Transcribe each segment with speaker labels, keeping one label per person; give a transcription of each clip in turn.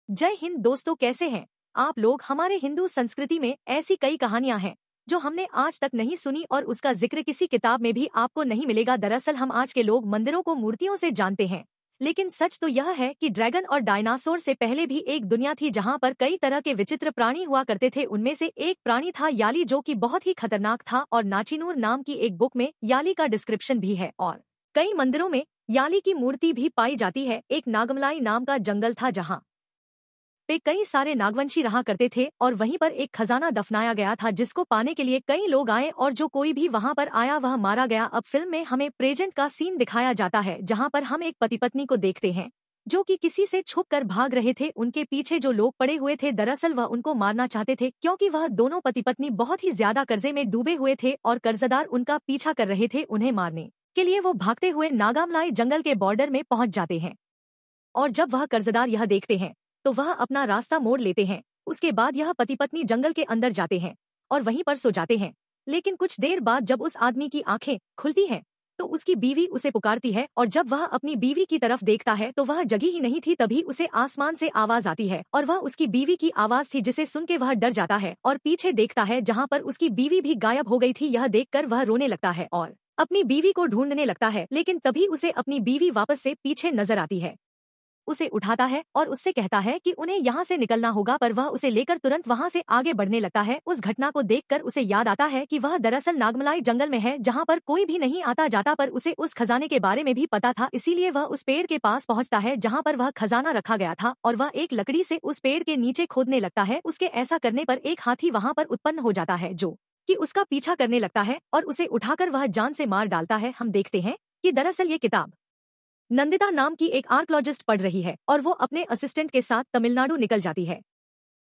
Speaker 1: जय हिंद दोस्तों, कैसे हैं आप लोग। हमारे हिंदू संस्कृति में ऐसी कई कहानियां हैं जो हमने आज तक नहीं सुनी और उसका जिक्र किसी किताब में भी आपको नहीं मिलेगा। दरअसल हम आज के लोग मंदिरों को मूर्तियों से जानते हैं, लेकिन सच तो यह है कि ड्रैगन और डायनासोर से पहले भी एक दुनिया थी जहां पर कई तरह के विचित्र प्राणी हुआ करते थे। उनमें से एक प्राणी था याली, जो कि बहुत ही खतरनाक था और नाचिनूर नाम की एक बुक में याली का डिस्क्रिप्शन भी है और कई मंदिरों में याली की मूर्ति भी पाई जाती है। एक नागमलाई नाम का जंगल था जहाँ पे कई सारे नागवंशी रहा करते थे और वहीं पर एक खजाना दफनाया गया था जिसको पाने के लिए कई लोग आए और जो कोई भी वहां पर आया वह मारा गया। अब फिल्म में हमें प्रेजेंट का सीन दिखाया जाता है जहां पर हम एक पति पत्नी को देखते हैं जो कि किसी से छुप कर भाग रहे थे। उनके पीछे जो लोग पड़े हुए थे दरअसल वह उनको मारना चाहते थे, क्योंकि वह दोनों पति पत्नी बहुत ही ज्यादा कर्जे में डूबे हुए थे और कर्जदार उनका पीछा कर रहे थे। उन्हें मारने के लिए वो भागते हुए नागामलाई जंगल के बॉर्डर में पहुंच जाते हैं और जब वह कर्जदार यह देखते हैं तो वह अपना रास्ता मोड़ लेते हैं। उसके बाद यह पति पत्नी जंगल के अंदर जाते हैं और वहीं पर सो जाते हैं। लेकिन कुछ देर बाद जब उस आदमी की आंखें खुलती हैं तो उसकी बीवी उसे पुकारती है और जब वह अपनी बीवी की तरफ देखता है तो वह जगी ही नहीं थी। तभी उसे आसमान से आवाज आती है और वह उसकी बीवी की आवाज थी, जिसे सुन के वह डर जाता है और पीछे देखता है जहाँ पर उसकी बीवी भी गायब हो गई थी। यह देखकर वह रोने लगता है और अपनी बीवी को ढूंढने लगता है, लेकिन तभी उसे अपनी बीवी वापस से पीछे नजर आती है। उसे उठाता है और उससे कहता है कि उन्हें यहाँ से निकलना होगा, पर वह उसे लेकर तुरंत वहाँ से आगे बढ़ने लगता है। उस घटना को देखकर उसे याद आता है कि वह दरअसल नागमलाई जंगल में है जहाँ पर कोई भी नहीं आता जाता, पर उसे उस खजाने के बारे में भी पता था। इसीलिए वह उस पेड़ के पास पहुँचता है जहाँ पर वह खजाना रखा गया था और वह एक लकड़ी से उस पेड़ के नीचे खोदने लगता है। उसके ऐसा करने पर एक हाथी वहाँ पर उत्पन्न हो जाता है जो कि उसका पीछा करने लगता है और उसे उठाकर वह जान से मार डालता है। हम देखते हैं कि दरअसल ये किताब नंदिता नाम की एक आर्कोलॉजिस्ट पढ़ रही है और वो अपने असिस्टेंट के साथ तमिलनाडु निकल जाती है।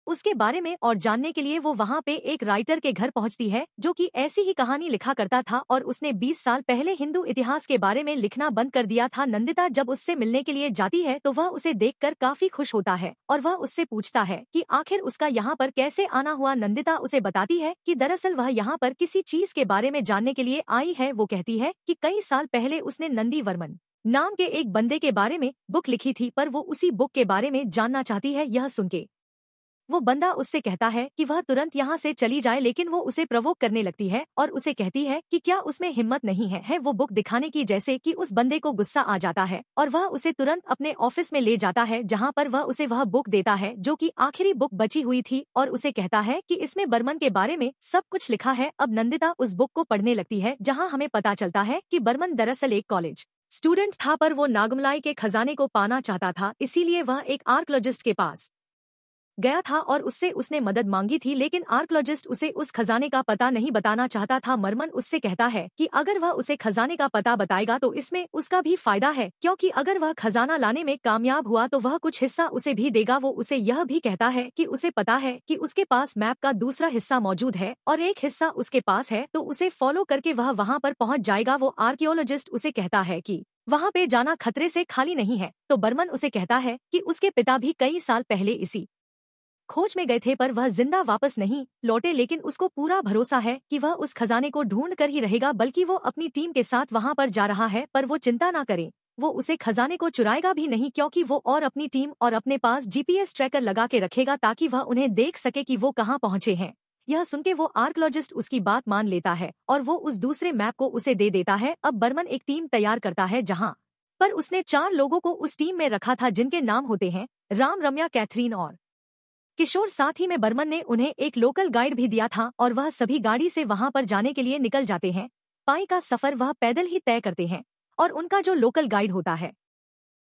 Speaker 1: उसके बारे में और जानने के लिए वो वहाँ पे एक राइटर के घर पहुँचती है जो कि ऐसी ही कहानी लिखा करता था और उसने 20 साल पहले हिंदू इतिहास के बारे में लिखना बंद कर दिया था। नंदिता जब उससे मिलने के लिए जाती है तो वह उसे देखकर काफी खुश होता है और वह उससे पूछता है कि आखिर उसका यहाँ पर कैसे आना हुआ। नंदिता उसे बताती है कि दरअसल वह यहाँ पर किसी चीज के बारे में जानने के लिए आई है। वो कहती है कि कई साल पहले उसने नंदी वर्मन नाम के एक बंदे के बारे में बुक लिखी थी, पर वो उसी बुक के बारे में जानना चाहती है। यह सुनके वो बंदा उससे कहता है कि वह तुरंत यहाँ से चली जाए, लेकिन वो उसे प्रवोक करने लगती है और उसे कहती है कि क्या उसमें हिम्मत नहीं है वो बुक दिखाने की। जैसे कि उस बंदे को गुस्सा आ जाता है और वह उसे तुरंत अपने ऑफिस में ले जाता है जहाँ पर वह उसे वह बुक देता है जो कि आखिरी बुक बची हुई थी और उसे कहता है कि इसमें बर्मन के बारे में सब कुछ लिखा है। अब नंदिता उस बुक को पढ़ने लगती है जहाँ हमें पता चलता है कि बर्मन दरअसल एक कॉलेज स्टूडेंट था, पर वो नागमलाई के खजाने को पाना चाहता था। इसीलिए वह एक आर्कोलॉजिस्ट के पास गया था और उससे उसने मदद मांगी थी, लेकिन आर्कोलॉजिस्ट उसे उस खजाने का पता नहीं बताना चाहता था। बर्मन उससे कहता है कि अगर वह उसे खजाने का पता बताएगा तो इसमें उसका भी फायदा है, क्योंकि अगर वह खजाना लाने में कामयाब हुआ तो वह कुछ हिस्सा उसे भी देगा। वो उसे यह भी कहता है कि उसे पता है कि उसके पास मैप का दूसरा हिस्सा मौजूद है और एक हिस्सा उसके पास है, तो उसे फॉलो करके वह वहाँ पर पहुँच जाएगा। वो आर्कियोलॉजिस्ट उसे कहता है कि वहाँ पे जाना खतरे से खाली नहीं है, तो बर्मन उसे कहता है कि उसके पिता भी कई साल पहले इसी खोज में गए थे, पर वह जिंदा वापस नहीं लौटे, लेकिन उसको पूरा भरोसा है कि वह उस खजाने को ढूंढ कर ही रहेगा, बल्कि वो अपनी टीम के साथ वहां पर जा रहा है। पर वो चिंता ना करे, वो उसे खजाने को चुराएगा भी नहीं, क्योंकि वो और अपनी टीम और अपने पास जीपीएस ट्रैकर लगा के रखेगा ताकि वह उन्हें देख सके कि वो कहाँ पहुंचे हैं। यह सुनके वो आर्कोलॉजिस्ट उसकी बात मान लेता है और वो उस दूसरे मैप को उसे दे देता है। अब बर्मन एक टीम तैयार करता है जहाँ पर उसने 4 लोगों को उस टीम में रखा था जिनके नाम होते हैं राम, रम्या, कैथरीन और किशोर। साथ ही में बर्मन ने उन्हें एक लोकल गाइड भी दिया था और वह सभी गाड़ी से वहां पर जाने के लिए निकल जाते हैं। पाई का सफर वह पैदल ही तय करते हैं और उनका जो लोकल गाइड होता है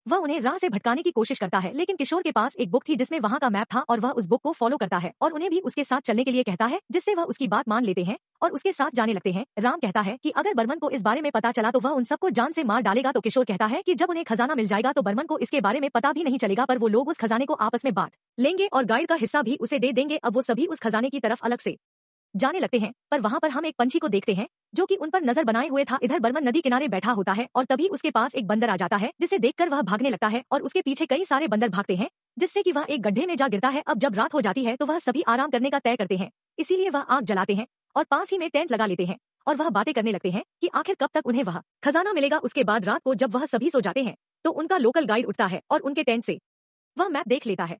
Speaker 1: वह उन्हें राह से भटकाने की कोशिश करता है, लेकिन किशोर के पास एक बुक थी जिसमें वहां का मैप था और वह उस बुक को फॉलो करता है और उन्हें भी उसके साथ चलने के लिए कहता है, जिससे वह उसकी बात मान लेते हैं और उसके साथ जाने लगते हैं। राम कहता है कि अगर बर्मन को इस बारे में पता चला तो वह उन सबको जान से मार डालेगा, तो किशोर कहता है कि जब उन्हें खजाना मिल जाएगा तो बर्मन को इसके बारे में पता भी नहीं चलेगा, पर वो लोग उस खजाने को आपस में बांट लेंगे और गाइड का हिस्सा भी उसे दे देंगे। अब वो सभी उस खजाने की तरफ अलग से जाने लगते हैं, पर वहां पर हम एक पंछी को देखते हैं जो कि उन पर नजर बनाए हुए था। इधर बर्मन नदी किनारे बैठा होता है और तभी उसके पास एक बंदर आ जाता है जिसे देखकर वह भागने लगता है और उसके पीछे कई सारे बंदर भागते हैं, जिससे कि वह एक गड्ढे में जा गिरता है। अब जब रात हो जाती है तो वह सभी आराम करने का तय करते हैं, इसीलिए वह आग जलाते हैं और पास ही में टेंट लगा लेते हैं और वह बातें करने लगते हैं कि आखिर कब तक उन्हें वह खजाना मिलेगा। उसके बाद रात को जब वह सभी सो जाते हैं तो उनका लोकल गाइड उठता है और उनके टेंट से वह मैप देख लेता है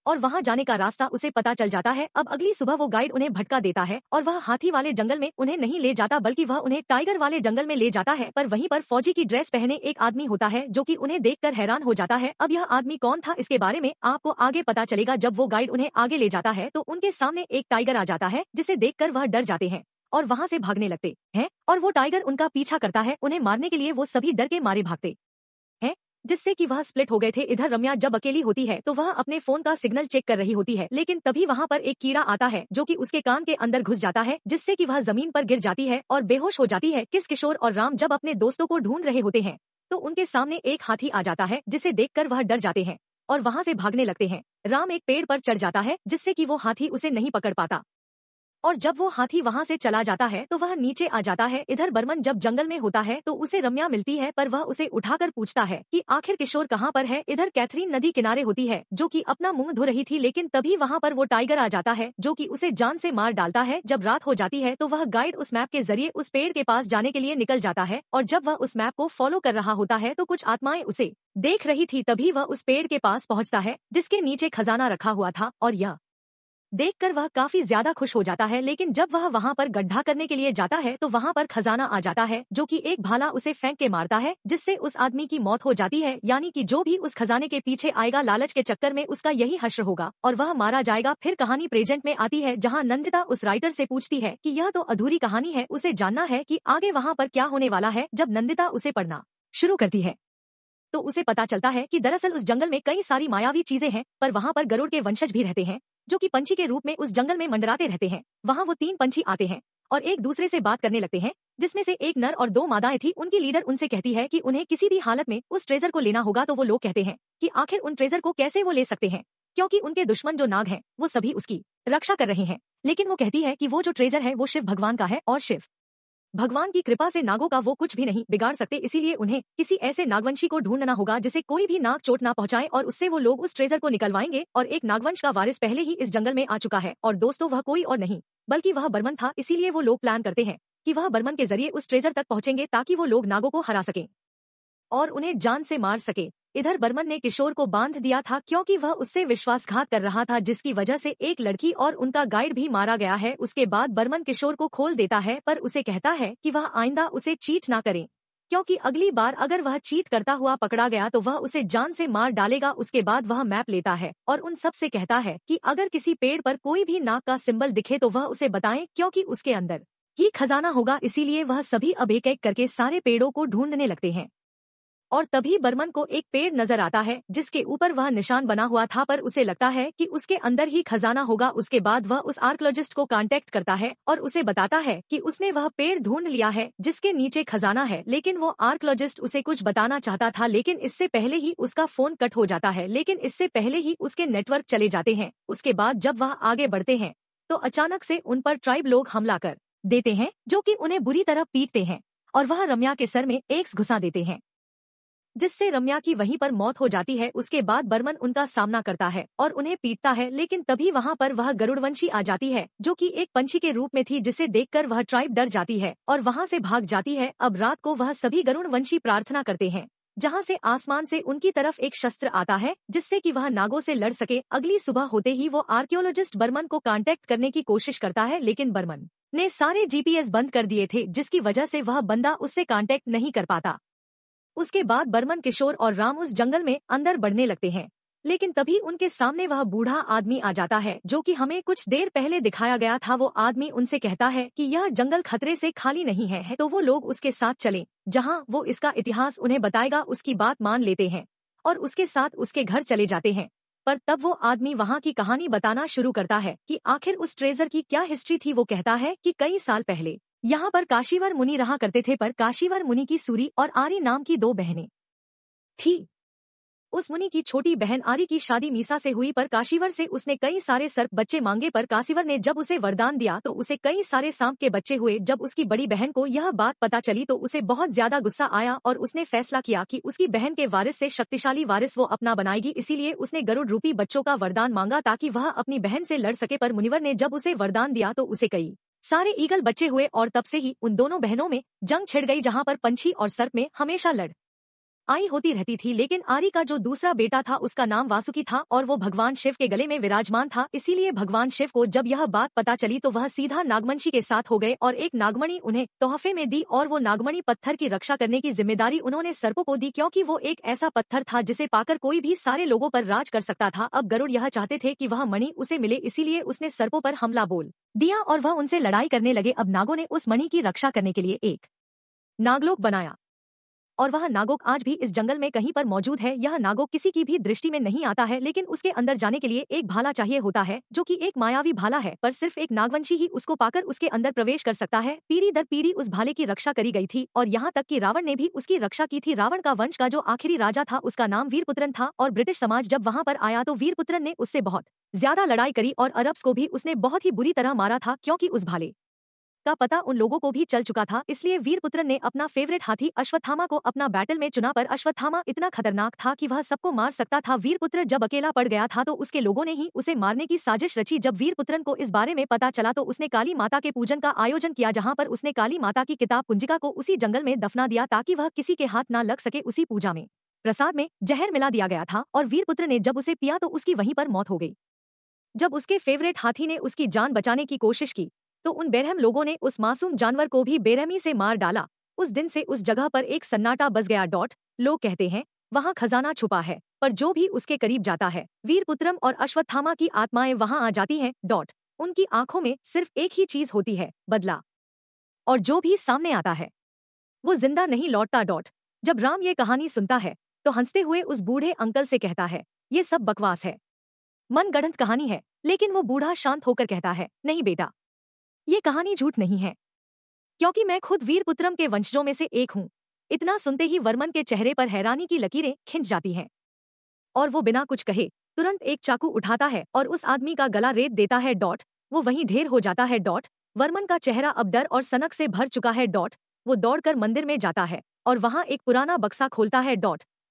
Speaker 1: और वहाँ जाने का रास्ता उसे पता चल जाता है। अब अगली सुबह वो गाइड उन्हें भटका देता है और वह हाथी वाले जंगल में उन्हें नहीं ले जाता बल्कि वह उन्हें टाइगर वाले जंगल में ले जाता है। पर वहीं पर फौजी की ड्रेस पहने एक आदमी होता है जो कि उन्हें देखकर हैरान हो जाता है। अब यह आदमी कौन था इसके बारे में आपको आगे पता चलेगा। जब वो गाइड उन्हें आगे ले जाता है तो उनके सामने एक टाइगर आ जाता है जिसे देखकर वह डर जाते हैं और वहाँ से भागने लगते हैं और वो टाइगर उनका पीछा करता है। उन्हें मारने के लिए वो सभी डर के मारे भागते हैं जिससे कि वह स्प्लिट हो गए थे। इधर रम्या जब अकेली होती है तो वह अपने फोन का सिग्नल चेक कर रही होती है, लेकिन तभी वहाँ पर एक कीड़ा आता है जो कि उसके कान के अंदर घुस जाता है जिससे कि वह जमीन पर गिर जाती है और बेहोश हो जाती है। किशोर और राम जब अपने दोस्तों को ढूंढ रहे होते हैं तो उनके सामने एक हाथी आ जाता है जिसे देखकर वह डर जाते हैं और वहाँ से भागने लगते हैं। राम एक पेड़ पर चढ़ जाता है जिससे कि वो हाथी उसे नहीं पकड़ पाता और जब वो हाथी वहाँ से चला जाता है तो वह नीचे आ जाता है। इधर बर्मन जब जंगल में होता है तो उसे रम्या मिलती है पर वह उसे उठाकर पूछता है कि आखिर किशोर कहाँ पर है। इधर कैथरीन नदी किनारे होती है जो कि अपना मुंह धो रही थी, लेकिन तभी वहाँ पर वो टाइगर आ जाता है जो कि उसे जान से मार डालता है। जब रात हो जाती है तो वह गाइड उस मैप के जरिए उस पेड़ के पास जाने के लिए निकल जाता है और जब वह उस मैप को फॉलो कर रहा होता है तो कुछ आत्माएं उसे देख रही थी। तभी वह उस पेड़ के पास पहुँचता है जिसके नीचे खजाना रखा हुआ था और यह देखकर वह काफी ज्यादा खुश हो जाता है। लेकिन जब वह वहाँ पर गड्ढा करने के लिए जाता है तो वहाँ पर खजाना आ जाता है जो कि एक भाला उसे फेंक के मारता है जिससे उस आदमी की मौत हो जाती है। यानी कि जो भी उस खजाने के पीछे आएगा लालच के चक्कर में उसका यही हश्र होगा और वह मारा जाएगा। फिर कहानी प्रेजेंट में आती है जहाँ नंदिता उस राइटर से पूछती है कि यह तो अधूरी कहानी है, उसे जानना है कि आगे वहाँ पर क्या होने वाला है। जब नंदिता उसे पढ़ना शुरू करती है तो उसे पता चलता है कि दरअसल उस जंगल में कई सारी मायावी चीजें हैं, पर वहाँ पर गरुड़ के वंशज भी रहते हैं जो कि पंछी के रूप में उस जंगल में मंडराते रहते हैं। वहाँ वो 3 पंछी आते हैं और एक दूसरे से बात करने लगते हैं, जिसमें से एक नर और 2 मादाएं थी। उनकी लीडर उनसे कहती है कि उन्हें किसी भी हालत में उस ट्रेजर को लेना होगा। तो वो लोग कहते हैं कि आखिर उन ट्रेजर को कैसे वो ले सकते हैं, क्योंकि उनके दुश्मन जो नाग हैं वो सभी उसकी रक्षा कर रहे हैं। लेकिन वो कहती है कि वो जो ट्रेजर है वो शिव भगवान का है और शिव भगवान की कृपा से नागों का वो कुछ भी नहीं बिगाड़ सकते, इसीलिए उन्हें किसी ऐसे नागवंशी को ढूंढना होगा जिसे कोई भी नाग चोट ना पहुंचाए और उससे वो लोग उस ट्रेजर को निकलवाएंगे। और एक नागवंश का वारिस पहले ही इस जंगल में आ चुका है और दोस्तों वह कोई और नहीं बल्कि वह बर्मन था। इसीलिए वो लोग प्लान करते हैं कि वह बर्मन के जरिए उस ट्रेजर तक पहुंचेंगे ताकि वो लोग नागों को हरा सकें और उन्हें जान से मार सके। इधर बर्मन ने किशोर को बांध दिया था क्योंकि वह उससे विश्वासघात कर रहा था, जिसकी वजह से एक लड़की और उनका गाइड भी मारा गया है। उसके बाद बर्मन किशोर को खोल देता है पर उसे कहता है कि वह आइंदा उसे चीट ना करे, क्योंकि अगली बार अगर वह चीट करता हुआ पकड़ा गया तो वह उसे जान से मार डालेगा। उसके बाद वह मैप लेता है और उन सब से कहता है कि अगर किसी पेड़ पर कोई भी नाग का सिंबल दिखे तो वह उसे बताएं, क्योंकि उसके अंदर ही खजाना होगा। इसीलिए वह सभी अब एक एक करके सारे पेड़ों को ढूंढने लगते हैं और तभी बर्मन को एक पेड़ नजर आता है जिसके ऊपर वह निशान बना हुआ था, पर उसे लगता है कि उसके अंदर ही खजाना होगा। उसके बाद वह उस आर्कियोलॉजिस्ट को कांटेक्ट करता है और उसे बताता है कि उसने वह पेड़ ढूंढ लिया है जिसके नीचे खजाना है। लेकिन वो आर्कियोलॉजिस्ट उसे कुछ बताना चाहता था, लेकिन इससे पहले ही उसका फोन कट हो जाता है। लेकिन इससे पहले ही उसके नेटवर्क चले जाते हैं। उसके बाद जब वह आगे बढ़ते हैं तो अचानक से उन पर ट्राइब लोग हमला कर देते हैं जो कि उन्हें बुरी तरह पीटते हैं और वह रम्या के सर में एक्स घुसा देते हैं, जिससे रम्या की वहीं पर मौत हो जाती है। उसके बाद बर्मन उनका सामना करता है और उन्हें पीटता है, लेकिन तभी वहाँ पर वह गरुड़वंशी आ जाती है जो कि एक पंछी के रूप में थी, जिसे देखकर वह ट्राइब डर जाती है और वहाँ से भाग जाती है। अब रात को वह सभी गरुड़वंशी प्रार्थना करते हैं जहाँ से आसमान से उनकी तरफ एक शस्त्र आता है जिससे कि वह नागों से लड़ सके। अगली सुबह होते ही वो आर्कियोलॉजिस्ट बर्मन को कांटेक्ट करने की कोशिश करता है, लेकिन बर्मन ने सारे जीपीएस बंद कर दिए थे, जिसकी वजह से वह बंदा उससे कांटेक्ट नहीं कर पाता। उसके बाद बर्मन, किशोर और राम उस जंगल में अंदर बढ़ने लगते हैं, लेकिन तभी उनके सामने वह बूढ़ा आदमी आ जाता है जो कि हमें कुछ देर पहले दिखाया गया था। वो आदमी उनसे कहता है कि यह जंगल खतरे से खाली नहीं है, तो वो लोग उसके साथ चलें, जहां वो इसका इतिहास उन्हें बताएगा। उसकी बात मान लेते हैं और उसके साथ उसके घर चले जाते हैं। पर तब वो आदमी वहाँ की कहानी बताना शुरू करता है कि आखिर उस ट्रेजर की क्या हिस्ट्री थी। वो कहता है कि कई साल पहले यहाँ पर काशीवर मुनि रहा करते थे, पर काशीवर मुनि की सूरी और आरी नाम की 2 बहनें थी। उस मुनि की छोटी बहन आरी की शादी मीसा से हुई, पर काशीवर से उसने कई सारे सर्प बच्चे मांगे, पर काशीवर ने जब उसे वरदान दिया तो उसे कई सारे सांप के बच्चे हुए। जब उसकी बड़ी बहन को यह बात पता चली तो उसे बहुत ज्यादा गुस्सा आया और उसने फैसला किया कि उसकी बहन के वारिस से शक्तिशाली वारिस वो अपना बनाएगी। इसीलिए उसने गरुड़ रूपी बच्चों का वरदान मांगा ताकि वह अपनी बहन से लड़ सके। पर मुनिवर ने जब उसे वरदान दिया तो उसे कई सारे ईगल बच्चे हुए और तब से ही उन दोनों बहनों में जंग छिड़ गई, जहाँ पर पंछी और सर्प में हमेशा लड़ आई होती रहती थी, लेकिन आरी का जो दूसरा बेटा था उसका नाम वासुकी था और वो भगवान शिव के गले में विराजमान था। इसीलिए भगवान शिव को जब यह बात पता चली तो वह सीधा नागमंशी के साथ हो गए और एक नागमणि उन्हें तोहफे में दी और वो नागमणि पत्थर की रक्षा करने की जिम्मेदारी उन्होंने सर्पों को दी, क्योंकि वो एक ऐसा पत्थर था जिसे पाकर कोई भी सारे लोगों पर राज कर सकता था। अब गरुड़ यह चाहते थे कि वह मणि उसे मिले, इसीलिए उसने सर्पों पर हमला बोल दिया और वह उनसे लड़ाई करने लगे। अब नागों ने उस मणि की रक्षा करने के लिए एक नागलोक बनाया और वह नागोक आज भी इस जंगल में कहीं पर मौजूद है। यह नागोक किसी की भी दृष्टि में नहीं आता है, लेकिन उसके अंदर जाने के लिए एक भाला चाहिए होता है, जो कि एक मायावी भाला है, पर सिर्फ एक नागवंशी ही उसको पाकर उसके अंदर प्रवेश कर सकता है। पीढ़ी दर पीढ़ी उस भाले की रक्षा करी गई थी और यहाँ तक कि रावण ने भी उसकी रक्षा की थी। रावण का वंश का जो आखिरी राजा था उसका नाम वीरपुत्रन था और ब्रिटिश समाज जब वहाँ पर आया तो वीरपुत्रन ने उससे बहुत ज्यादा लड़ाई करी और अरब्स को भी उसने बहुत ही बुरी तरह मारा था, क्योंकि उस भाले का पता उन लोगों को भी चल चुका था। इसलिए वीरपुत्र ने अपना फेवरेट हाथी अश्वत्थामा को अपना बैटल में चुना, पर अश्वत्थामा इतना खतरनाक था कि वह सबको मार सकता था। वीरपुत्र जब अकेला पड़ गया था तो उसके लोगों ने ही उसे मारने की साजिश रची। जब वीरपुत्रन को इस बारे में पता चला तो उसने काली माता के पूजन का आयोजन किया, जहाँ पर उसने काली माता की किताब कुंजिका को उसी जंगल में दफना दिया ताकि वह किसी के हाथ न लग सके। उसी पूजा में प्रसाद में जहर मिला दिया गया था और वीरपुत्र ने जब उसे पिया तो उसकी वहीं पर मौत हो गई। जब उसके फेवरेट हाथी ने उसकी जान बचाने की कोशिश की तो उन बेरहम लोगों ने उस मासूम जानवर को भी बेरहमी से मार डाला। उस दिन से उस जगह पर एक सन्नाटा बस गया। लोग कहते हैं वहाँ खजाना छुपा है, पर जो भी उसके करीब जाता है वीरपुत्रम और अश्वत्थामा की आत्माएं वहाँ आ जाती हैं। उनकी आंखों में सिर्फ एक ही चीज होती है, बदला, और जो भी सामने आता है वो जिंदा नहीं लौटता। जब राम ये कहानी सुनता है तो हंसते हुए उस बूढ़े अंकल से कहता है, ये सब बकवास है, मनगढ़ंत कहानी है। लेकिन वो बूढ़ा शांत होकर कहता है, नहीं बेटा, ये कहानी झूठ नहीं है, क्योंकि मैं खुद वीरपुत्रम के वंशजों में से एक हूँ। इतना सुनते ही वर्मन के चेहरे पर हैरानी की लकीरें खिंच जाती हैं और वो बिना कुछ कहे तुरंत एक चाकू उठाता है और उस आदमी का गला रेत देता है। वो वहीं ढेर हो जाता है। वर्मन का चेहरा अब डर और सनक से भर चुका है। वो दौड़कर मंदिर में जाता है और वहाँ एक पुराना बक्सा खोलता है।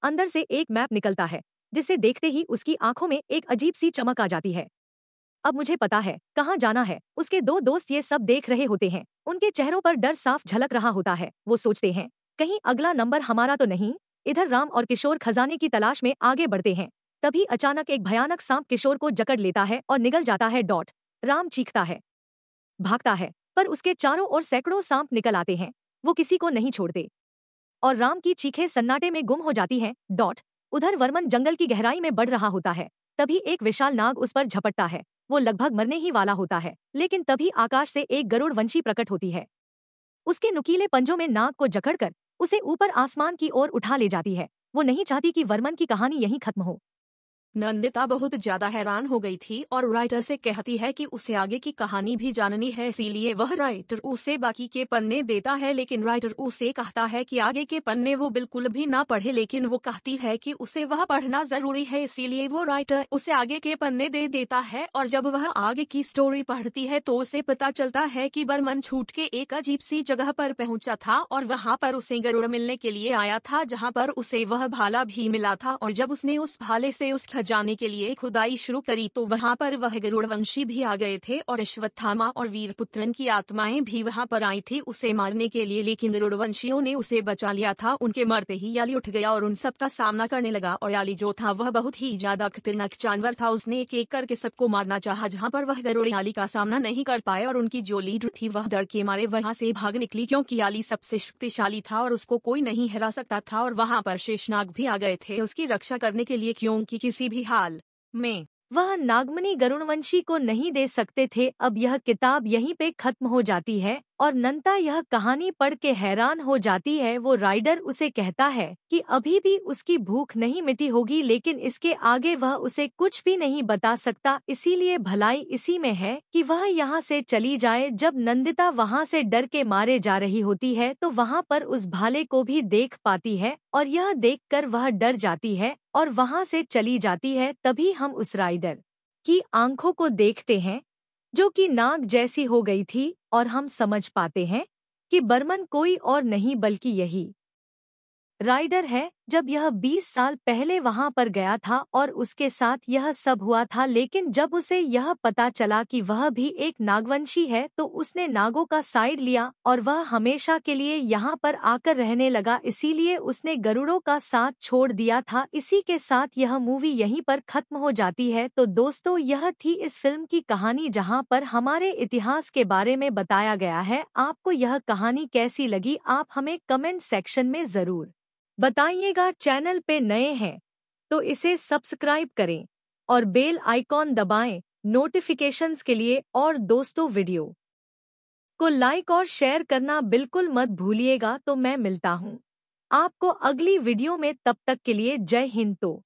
Speaker 1: अंदर से एक मैप निकलता है, जिसे देखते ही उसकी आंखों में एक अजीब सी चमक आ जाती है। अब मुझे पता है कहाँ जाना है। उसके दो दोस्त ये सब देख रहे होते हैं, उनके चेहरों पर डर साफ झलक रहा होता है। वो सोचते हैं कहीं अगला नंबर हमारा तो नहीं। इधर राम और किशोर खजाने की तलाश में आगे बढ़ते हैं। तभी अचानक एक भयानक सांप किशोर को जकड़ लेता है और निगल जाता है। राम चीखता है, भागता है, पर उसके चारों ओर सैकड़ों सांप निकल आते हैं। वो किसी को नहीं छोड़ते और राम की चीखें सन्नाटे में गुम हो जाती हैं। उधर वर्मन जंगल की गहराई में बढ़ रहा होता है। तभी एक विशाल नाग उस पर झपटता है। वो लगभग मरने ही वाला होता है, लेकिन तभी आकाश से एक गरुड़ वंशी प्रकट होती है। उसके नुकीले पंजों में नाग को जकड़कर उसे ऊपर आसमान की ओर उठा ले जाती है। वो नहीं चाहती कि वर्मन की कहानी यहीं खत्म हो।
Speaker 2: नंदिता बहुत ज्यादा हैरान हो गई थी और राइटर से कहती है कि उसे आगे की कहानी भी जाननी है, इसीलिए वह राइटर उसे बाकी के पन्ने देता है। लेकिन राइटर उसे कहता है कि आगे के पन्ने वो बिल्कुल भी ना पढ़े, लेकिन वो कहती है कि उसे वह पढ़ना जरूरी है, इसीलिए वो राइटर उसे आगे के पन्ने दे देता है। और जब वह आगे की स्टोरी पढ़ती है तो उसे पता चलता है कि बर्मन छूट के एक अजीब सी जगह पर पहुंचा था और वहाँ पर उसे गरुड़ मिलने के लिए आया था, जहाँ पर उसे वह भाला भी मिला था। और जब उसने उस भाले से उस जाने के लिए खुदाई शुरू करी तो वहाँ पर वह गरुड़वंशी भी आ गए थे और अश्वत्थामा और वीरपुत्रन की आत्माएं भी वहाँ पर आई थी उसे मारने के लिए, लेकिन गरुड़वंशियों ने उसे बचा लिया था। उनके मरते ही याली उठ गया और उन सब का सामना करने लगा और याली जो था वह बहुत ही ज्यादा खतरनाक जानवर था। उसने एक एक करके सबको मारना चाहा, जहाँ पर वह गरुड़ याली का सामना नहीं कर पाए और उनकी जो लीडर थी वह डर के मारे वहाँ से भाग निकली, क्योंकि याली सबसे शक्तिशाली था और उसको कोई नहीं हरा सकता था। और वहाँ पर शेषनाग भी आ गए थे उसकी रक्षा करने के लिए, क्योंकि किसी भी हाल में
Speaker 1: वह नागमणि गरुड़वंशी को नहीं दे सकते थे। अब यह किताब यहीं पे खत्म हो जाती है और नंता यह कहानी पढ़ के हैरान हो जाती है। वो राइडर उसे कहता है कि अभी भी उसकी भूख नहीं मिटी होगी, लेकिन इसके आगे वह उसे कुछ भी नहीं बता सकता, इसीलिए भलाई इसी में है कि वह यहाँ से चली जाए। जब नंदिता वहाँ से डर के मारे जा रही होती है तो वहाँ पर उस भाले को भी देख पाती है और यह देखकर वह डर जाती है और वहाँ से चली जाती है। तभी हम उस राइडर की आंखों को देखते हैं जो कि नाग जैसी हो गई थी और हम समझ पाते हैं कि बर्मन कोई और नहीं बल्कि यही राइडर है जब यह 20 साल पहले वहां पर गया था और उसके साथ यह सब हुआ था, लेकिन जब उसे यह पता चला कि वह भी एक नागवंशी है तो उसने नागों का साइड लिया और वह हमेशा के लिए यहाँ पर आकर रहने लगा, इसीलिए उसने गरुड़ों का साथ छोड़ दिया था। इसी के साथ यह मूवी यहीं पर खत्म हो जाती है। तो दोस्तों, यह थी इस फिल्म की कहानी जहाँ पर हमारे इतिहास के बारे में बताया गया है। आपको यह कहानी कैसी लगी, आप हमें कमेंट सेक्शन में जरूर बताइएगा। चैनल पे नए हैं तो इसे सब्सक्राइब करें और बेल आइकॉन दबाएं नोटिफिकेशंस के लिए, और दोस्तों वीडियो को लाइक और शेयर करना बिल्कुल मत भूलिएगा। तो मैं मिलता हूँ आपको अगली वीडियो में, तब तक के लिए जय हिंद। तो